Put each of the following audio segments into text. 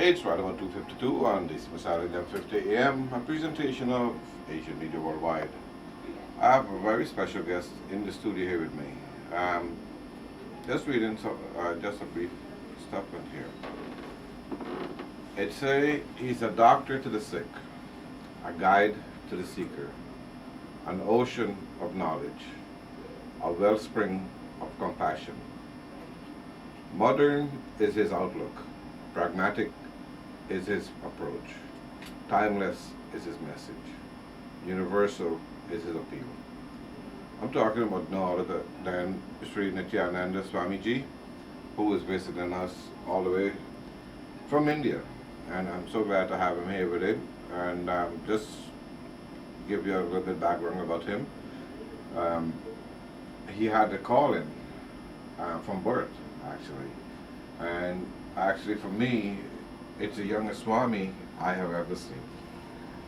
It's right about 2:52 on this Saturday, 11:50 a.m. A presentation of Asian Media Worldwide. I have a very special guest in the studio here with me. Just reading just a brief statement here. He's a doctor to the sick, a guide to the seeker, an ocean of knowledge, a wellspring of compassion. Modern is his outlook, pragmatic is his approach, timeless is his message, universal is his appeal. I'm talking about no other than Sri Nithyananda Swamiji, who is visiting us all the way from India. And I'm so glad to have him here with him. And just give you a little bit background about him. He had a calling from birth, actually. And actually, for me, it's the youngest Swami I have ever seen.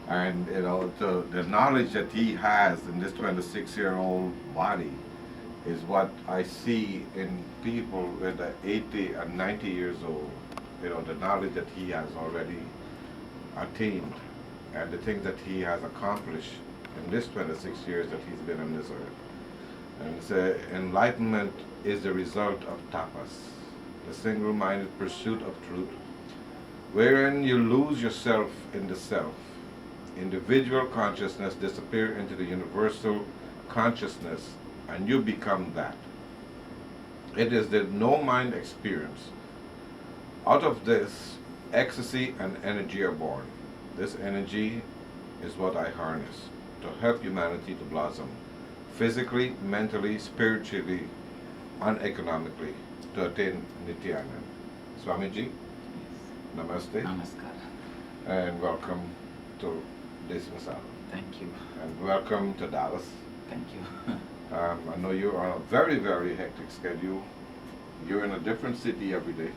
And the knowledge that he has in this 26-year-old body is what I see in people with 80 and 90 years old. The knowledge that he has already attained and the things that he has accomplished in this 26 years that he's been on this earth. And so enlightenment is the result of tapas, the single-minded pursuit of truth, wherein you lose yourself in the self. Individual consciousness disappear into the universal consciousness and you become that. It is the no-mind experience. Out of this, ecstasy and energy are born. This energy is what I harness to help humanity to blossom, physically, mentally, spiritually, and economically, to attain Nithyananda. Swamiji, namaste. Namaskar. And welcome to this Masala. Thank you. And welcome to Dallas. Thank you. I know you're on a very, very hectic schedule. You're in a different city every day,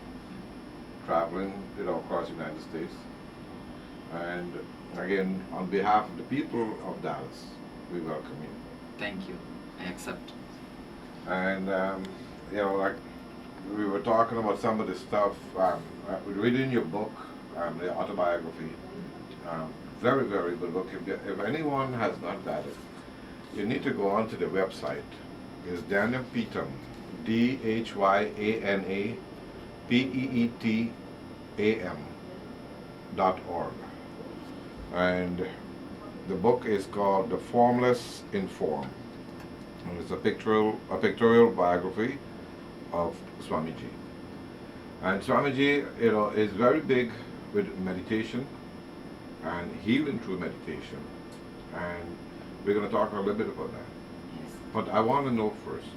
traveling, across the United States. And again, on behalf of the people of Dallas, we welcome you. Thank you. I accept. And like we were talking about some of the stuff. Reading your book, the autobiography. Very, very good book. If anyone has not got it, you need to go onto the website. It's Daniel Peetam, DHYANAPEETAM.org. And the book is called The Formless in Form. And it's a pictorial biography of Swamiji. And Swamiji, is very big with meditation and healing through meditation. And we're going to talk a little bit about that. Yes. But I want to know first,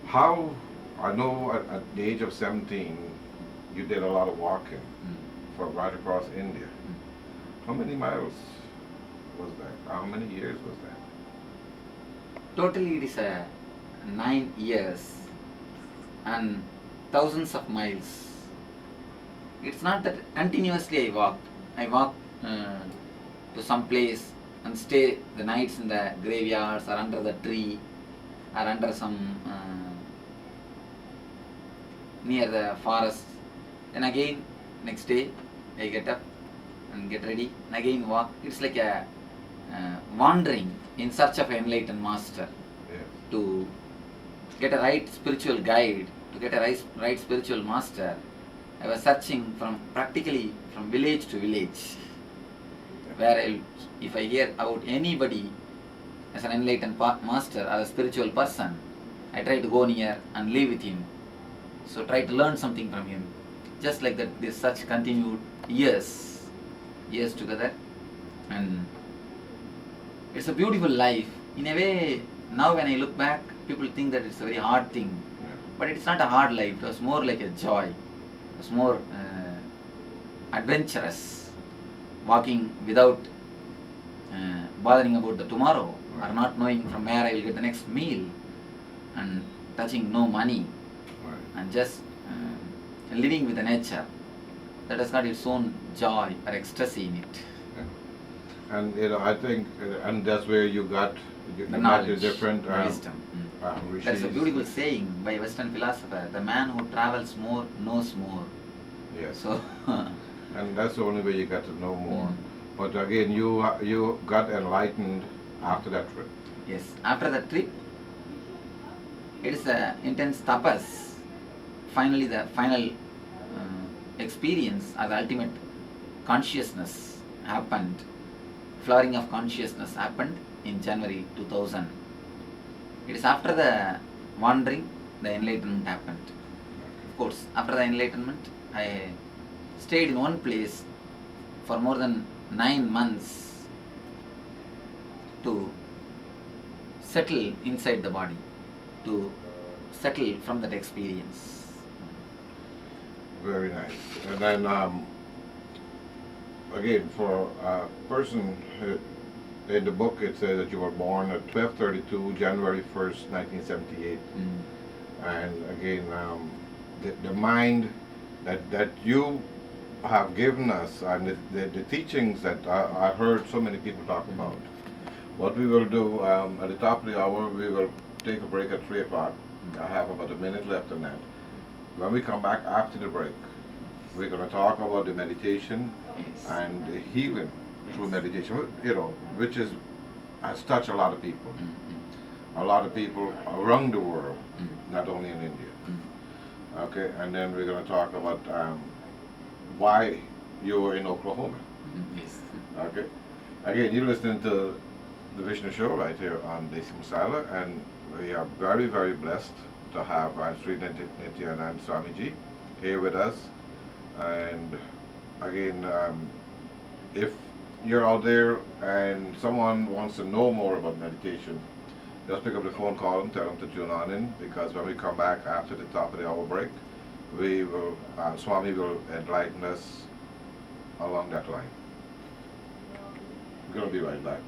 how, I know at the age of 17, you did a lot of walking for right across India. How many miles was that? How many years was that? Totally it is 9 years and thousands of miles. It's not that continuously I walk. I walk to some place and stay the nights in the graveyards or under the tree or under some near the forest. And again next day I get up and get ready and again walk. It's like a wandering in search of an enlightened master. Yeah. To get a right spiritual guide, to get a right spiritual master, I was searching practically from village to village. Where if I hear about anybody as an enlightened master or a spiritual person, I try to go near and live with him. So try to learn something from him. Just like that, this such continued years together. And it's a beautiful life. In a way, now when I look back, people think that it's a very hard thing. Yeah. But it's not a hard life. It was more like a joy. It was more adventurous. Walking without bothering about the tomorrow, or not knowing from where I will get the next meal, and touching no money, and just living with the nature. That has got its own joy or ecstasy in it. Yeah. And I think, and that's where you got The knowledge, the different the wisdom. That's a beautiful saying by Western philosopher: the man who travels more knows more. Yes. So and that's the only way you get to know more. Mm. But again, you got enlightened after that trip. Yes, after the trip, it is a intense tapas. Finally, the final experience or the ultimate consciousness happened. Flowering of consciousness happened in January 2000. It is after the wandering, the enlightenment happened. Of course, after the enlightenment, I stayed in one place for more than 9 months to settle inside the body, to settle from that experience. Very nice. And then again, for a person in the book, it says that you were born at 12:32 January 1st, 1978. And again, the mind that you have given us and the teachings that I heard so many people talk about. What we will do at the top of the hour, we will take a break at 3 o'clock. I have about a minute left on that. When we come back after the break, we're going to talk about the meditation and the healing through meditation, which has touched a lot of people. A lot of people around the world, not only in India. Okay, and then we're going to talk about why you were in Oklahoma. Yes. Okay, again, you're listening to the Vishnu Show right here on Desi Masala, and we are very, very blessed to have Sri Nithyananda Swamiji here with us. And again, if you're out there and someone wants to know more about meditation, just pick up the phone, call them, tell them to tune on in, because when we come back after the top of the hour break, we will, Swami will enlighten us along that line. We're going to be right back.